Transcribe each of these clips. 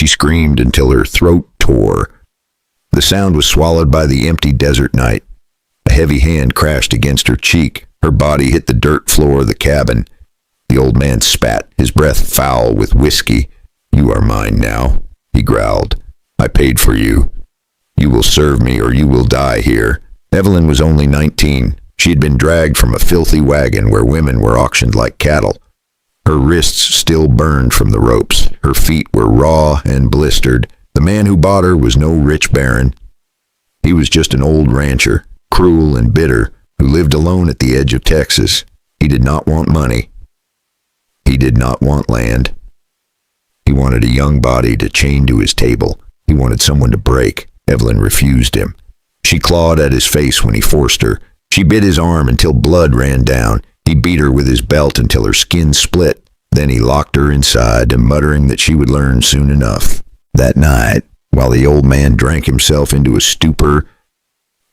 She screamed until her throat tore. The sound was swallowed by the empty desert night. A heavy hand crashed against her cheek. Her body hit the dirt floor of the cabin. The old man spat, his breath foul with whiskey. "You are mine now," he growled. "I paid for you. You will serve me or you will die here." Evelyn was only 19. She had been dragged from a filthy wagon where women were auctioned like cattle. Her wrists still burned from the ropes. Her feet were raw and blistered. The man who bought her was no rich baron. He was just an old rancher, cruel and bitter, who lived alone at the edge of Texas. He did not want money. He did not want land. He wanted a young body to chain to his table. He wanted someone to break. Evelyn refused him. She clawed at his face when he forced her. She bit his arm until blood ran down. He beat her with his belt until her skin split. Then he locked her inside, muttering that she would learn soon enough. That night, while the old man drank himself into a stupor,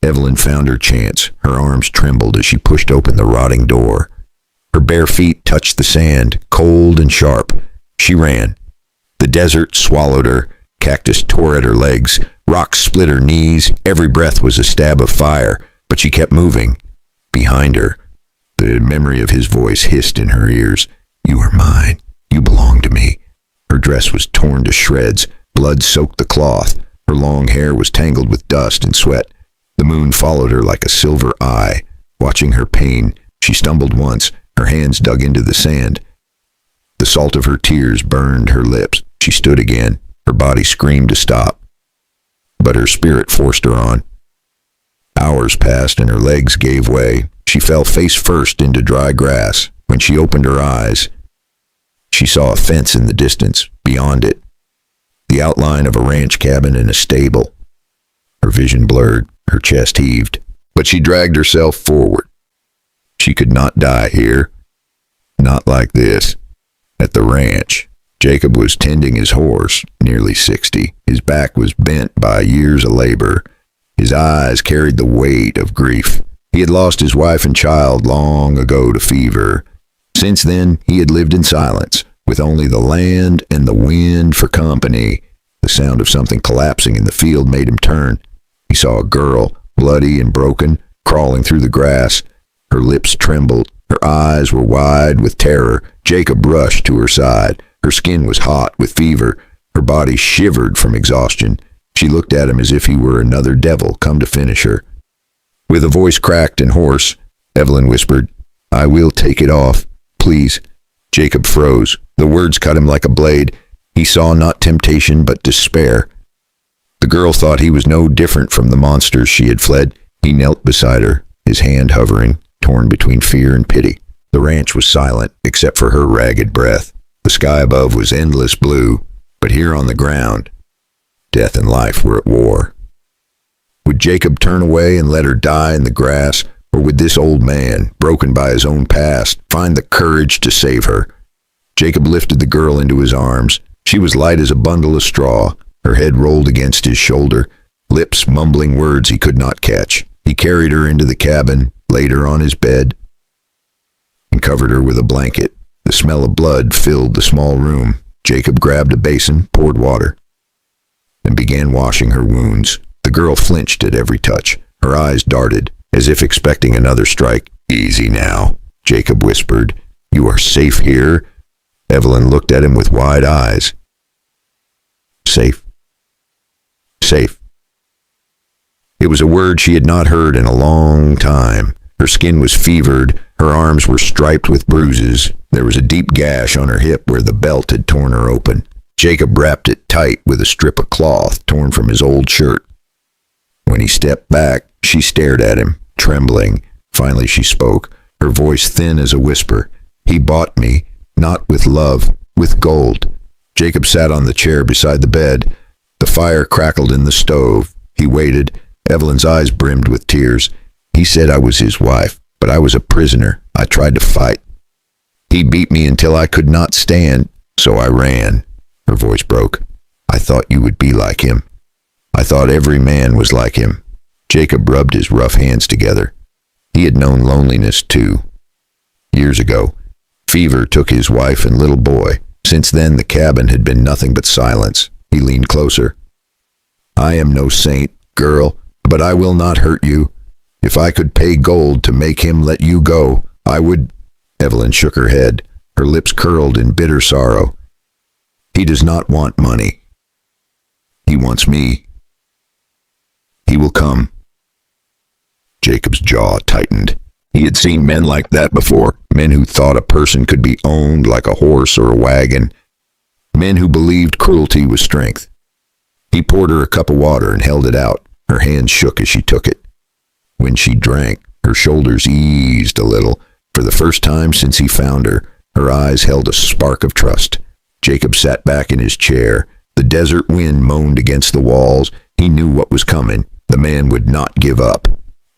Evelyn found her chance. Her arms trembled as she pushed open the rotting door. Her bare feet touched the sand, cold and sharp. She ran. The desert swallowed her. Cactus tore at her legs. Rocks split her knees. Every breath was a stab of fire, but she kept moving. Behind her, the memory of his voice hissed in her ears. "You are mine. You belong to me." Her dress was torn to shreds. Blood soaked the cloth. Her long hair was tangled with dust and sweat. The moon followed her like a silver eye. Watching her pain, she stumbled once. Her hands dug into the sand. The salt of her tears burned her lips. She stood again. Her body screamed to stop, but her spirit forced her on. Hours passed and her legs gave way. She fell face first into dry grass. When she opened her eyes, she saw a fence in the distance. Beyond it, the outline of a ranch cabin and a stable. Her vision blurred. Her chest heaved, but she dragged herself forward. She could not die here. Not like this. At the ranch, Jacob was tending his horse, nearly 60. His back was bent by years of labor. His eyes carried the weight of grief. He had lost his wife and child long ago to fever. Since then, he had lived in silence, with only the land and the wind for company. The sound of something collapsing in the field made him turn. He saw a girl, bloody and broken, crawling through the grass. Her lips trembled. Her eyes were wide with terror. Jacob rushed to her side. Her skin was hot with fever. Her body shivered from exhaustion. She looked at him as if he were another devil come to finish her. With a voice cracked and hoarse, Evelyn whispered, "I will take it off, please." Jacob froze. The words cut him like a blade. He saw not temptation but despair. The girl thought he was no different from the monsters she had fled. He knelt beside her, his hand hovering, torn between fear and pity. The ranch was silent, except for her ragged breath. The sky above was endless blue, but here on the ground, death and life were at war. Would Jacob turn away and let her die in the grass, or would this old man, broken by his own past, find the courage to save her? Jacob lifted the girl into his arms. She was light as a bundle of straw. Her head rolled against his shoulder, lips mumbling words he could not catch. He carried her into the cabin, laid her on his bed, and covered her with a blanket. The smell of blood filled the small room. Jacob grabbed a basin, poured water, and began washing her wounds. The girl flinched at every touch. Her eyes darted, as if expecting another strike. "Easy now," Jacob whispered. "You are safe here." Evelyn looked at him with wide eyes. Safe. Safe. It was a word she had not heard in a long time. Her skin was fevered. Her arms were striped with bruises. There was a deep gash on her hip where the belt had torn her open. Jacob wrapped it tight with a strip of cloth torn from his old shirt. When he stepped back, she stared at him, trembling. Finally she spoke, her voice thin as a whisper. "He bought me, not with love, with gold." Jacob sat on the chair beside the bed. The fire crackled in the stove. He waited. Evelyn's eyes brimmed with tears. "He said I was his wife, but I was a prisoner. I tried to fight. He beat me until I could not stand, so I ran." Her voice broke. "I thought you would be like him. I thought every man was like him." Jacob rubbed his rough hands together. He had known loneliness too. Years ago, fever took his wife and little boy. Since then, the cabin had been nothing but silence. He leaned closer. I am no saint, girl, but I will not hurt you. If I could pay gold to make him let you go, I would. Evelyn shook her head, her lips curled in bitter sorrow. He does not want money. He wants me. He will come. Jacob's jaw tightened. He had seen men like that before, men who thought a person could be owned like a horse or a wagon, men who believed cruelty was strength. He poured her a cup of water and held it out. Her hands shook as she took it. When she drank, her shoulders eased a little. For the first time since he found her, her eyes held a spark of trust. Jacob sat back in his chair. The desert wind moaned against the walls. He knew what was coming. The man would not give up.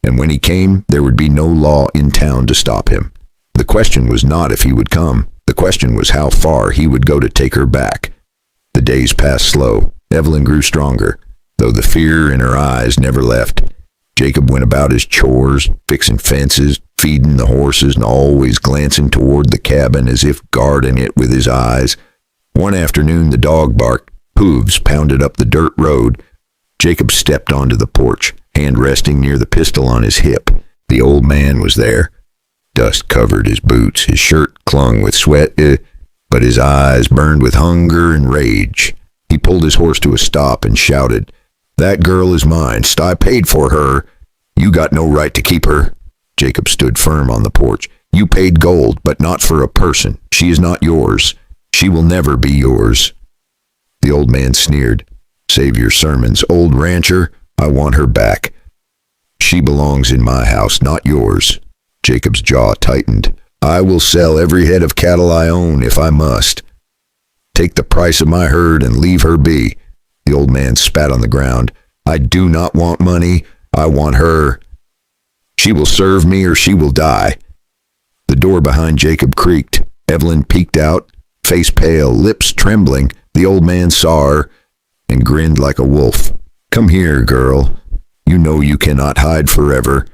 And when he came, there would be no law in town to stop him. The question was not if he would come. The question was how far he would go to take her back. The days passed slow. Evelyn grew stronger, though the fear in her eyes never left. Jacob went about his chores, fixing fences, feeding the horses, and always glancing toward the cabin as if guarding it with his eyes. One afternoon the dog barked. Hooves pounded up the dirt road. Jacob stepped onto the porch, hand resting near the pistol on his hip. The old man was there. Dust covered his boots. His shirt clung with sweat, but his eyes burned with hunger and rage. He pulled his horse to a stop and shouted, "That girl is mine. I paid for her. You got no right to keep her." Jacob stood firm on the porch. "You paid gold, but not for a person. She is not yours. She will never be yours." The old man sneered. "Save your sermons, old rancher. I want her back. She belongs in my house, not yours." Jacob's jaw tightened. "I will sell every head of cattle I own if I must. Take the price of my herd and leave her be." The old man spat on the ground. "I do not want money. I want her. She will serve me or she will die." The door behind Jacob creaked. Evelyn peeked out, face pale, lips trembling. The old man saw her and grinned like a wolf. "Come here, girl. You know you cannot hide forever."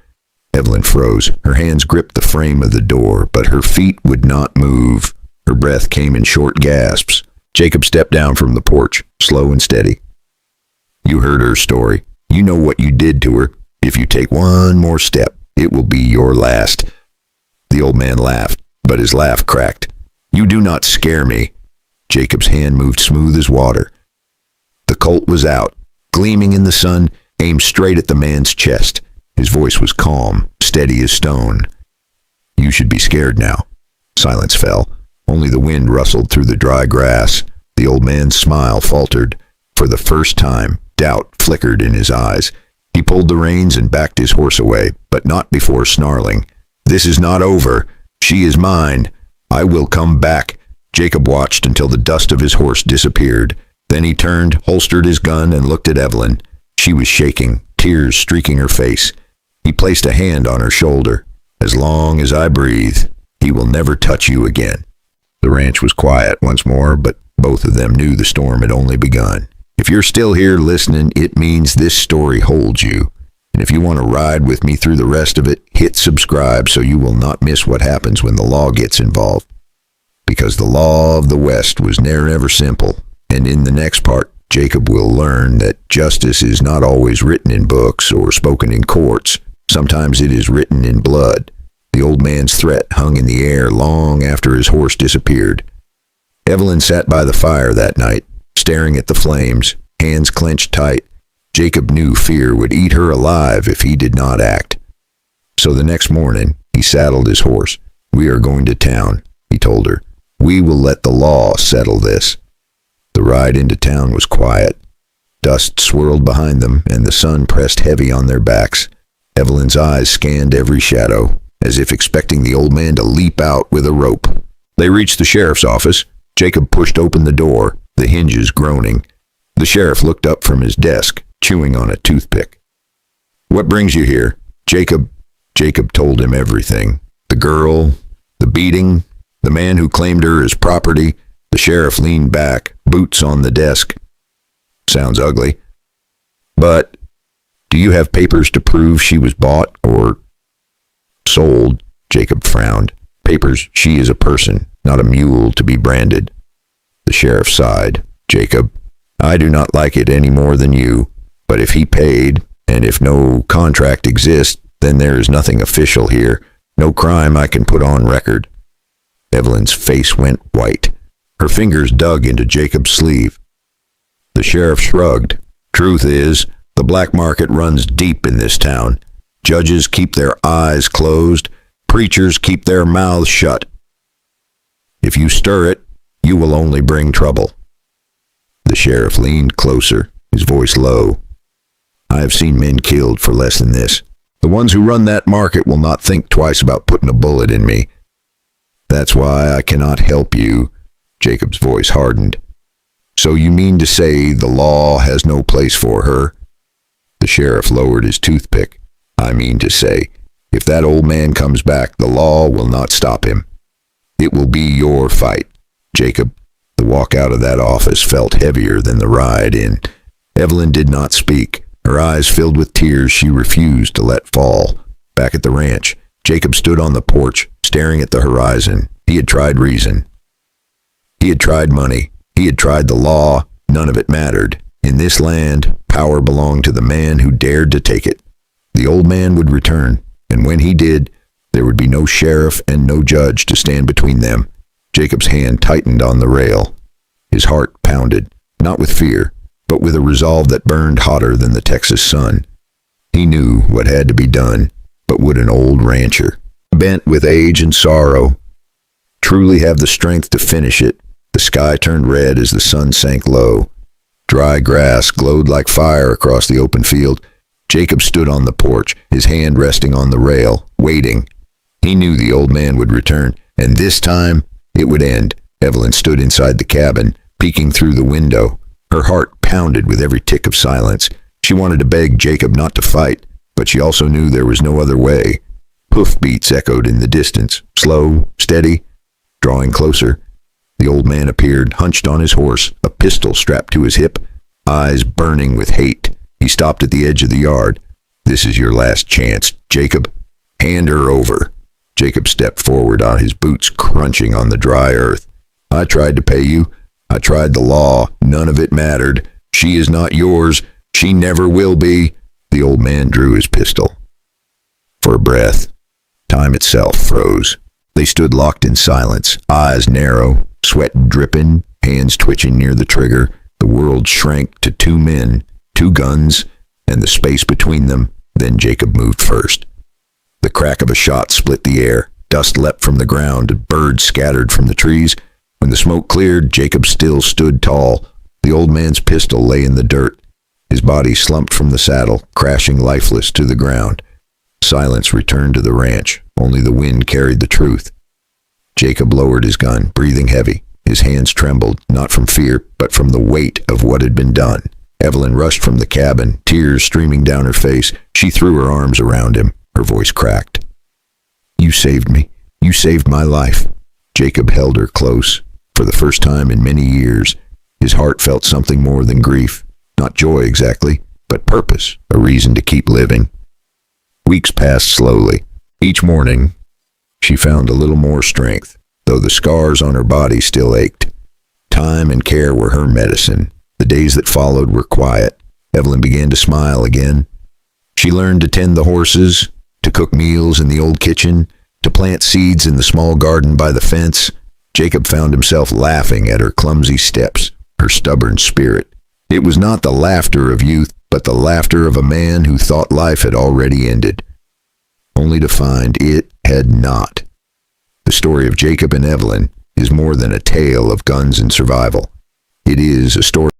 Evelyn froze. Her hands gripped the frame of the door, but her feet would not move. Her breath came in short gasps. Jacob stepped down from the porch, slow and steady. "You heard her story. You know what you did to her. If you take one more step, it will be your last." The old man laughed, but his laugh cracked. "You do not scare me." Jacob's hand moved smooth as water. The Colt was out, gleaming in the sun, aimed straight at the man's chest. His voice was calm, steady as stone. "You should be scared now." Silence fell. Only the wind rustled through the dry grass. The old man's smile faltered. For the first time, doubt flickered in his eyes. He pulled the reins and backed his horse away, but not before snarling. "This is not over. She is mine. I will come back." Jacob watched until the dust of his horse disappeared. Then he turned, holstered his gun, and looked at Evelyn. She was shaking, tears streaking her face. He placed a hand on her shoulder. "As long as I breathe, he will never touch you again." The ranch was quiet once more, but both of them knew the storm had only begun. If you're still here listening, it means this story holds you. And if you want to ride with me through the rest of it, hit subscribe so you will not miss what happens when the law gets involved. Because the law of the West was never simple. And in the next part, Jacob will learn that justice is not always written in books or spoken in courts. Sometimes it is written in blood. The old man's threat hung in the air long after his horse disappeared. Evelyn sat by the fire that night, staring at the flames, hands clenched tight. Jacob knew fear would eat her alive if he did not act. So the next morning, he saddled his horse. "We are going to town," he told her. "We will let the law settle this." The ride into town was quiet. Dust swirled behind them, and the sun pressed heavy on their backs. Evelyn's eyes scanned every shadow, as if expecting the old man to leap out with a rope. They reached the sheriff's office. Jacob pushed open the door, the hinges groaning. The sheriff looked up from his desk, chewing on a toothpick. "What brings you here?" Jacob told him everything. The girl, the beating, the man who claimed her as property. The sheriff leaned back, boots on the desk. "Sounds ugly. But do you have papers to prove she was bought or sold?" Jacob frowned. "Papers she is a person, not a mule to be branded." The sheriff sighed. "Jacob, I do not like it any more than you, but if he paid, and if no contract exists, then there is nothing official here, no crime I can put on record." Evelyn's face went white. Her fingers dug into Jacob's sleeve. The sheriff shrugged. "Truth is, the black market runs deep in this town. Judges keep their eyes closed. Preachers keep their mouths shut. If you stir it, you will only bring trouble." The sheriff leaned closer, his voice low. "I have seen men killed for less than this. The ones who run that market will not think twice about putting a bullet in me. That's why I cannot help you." Jacob's voice hardened. "So you mean to say the law has no place for her?" The sheriff lowered his toothpick. "I mean to say, if that old man comes back, the law will not stop him. It will be your fight, Jacob." The walk out of that office felt heavier than the ride in. Evelyn did not speak. Her eyes filled with tears she refused to let fall. Back at the ranch, Jacob stood on the porch, staring at the horizon. He had tried reason. He had tried money. He had tried the law. None of it mattered. In this land, power belonged to the man who dared to take it. The old man would return, and when he did, there would be no sheriff and no judge to stand between them. Jacob's hand tightened on the rail. His heart pounded, not with fear, but with a resolve that burned hotter than the Texas sun. He knew what had to be done, but would an old rancher, bent with age and sorrow, truly have the strength to finish it? The sky turned red as the sun sank low. Dry grass glowed like fire across the open field. Jacob stood on the porch, his hand resting on the rail, waiting. He knew the old man would return, and this time it would end. Evelyn stood inside the cabin, peeking through the window. Her heart pounded with every tick of silence. She wanted to beg Jacob not to fight, but she also knew there was no other way. Hoofbeats echoed in the distance, slow, steady, drawing closer. The old man appeared, hunched on his horse, a pistol strapped to his hip, eyes burning with hate. He stopped at the edge of the yard. "This is your last chance, Jacob. Hand her over." Jacob stepped forward on his boots crunching on the dry earth. "I tried to pay you. I tried the law. None of it mattered. She is not yours. She never will be." The old man drew his pistol. For a breath, time itself froze. They stood locked in silence, eyes narrow, sweat dripping, hands twitching near the trigger. The world shrank to two men, two guns, and the space between them. Then Jacob moved first. The crack of a shot split the air. Dust leapt from the ground, birds scattered from the trees. When the smoke cleared, Jacob still stood tall. The old man's pistol lay in the dirt. His body slumped from the saddle, crashing lifeless to the ground. Silence returned to the ranch. Only the wind carried the truth. Jacob lowered his gun, breathing heavy. His hands trembled, not from fear, but from the weight of what had been done. Evelyn rushed from the cabin, tears streaming down her face. She threw her arms around him. Her voice cracked. "You saved me. You saved my life." Jacob held her close. For the first time in many years, his heart felt something more than grief. Not joy exactly, but purpose, a reason to keep living. Weeks passed slowly. Each morning, she found a little more strength, though the scars on her body still ached. Time and care were her medicine. The days that followed were quiet. Evelyn began to smile again. She learned to tend the horses, to cook meals in the old kitchen, to plant seeds in the small garden by the fence. Jacob found himself laughing at her clumsy steps, her stubborn spirit. It was not the laughter of youth, but the laughter of a man who thought life had already ended, only to find it had not. The story of Jacob and Evelyn is more than a tale of guns and survival. It is a story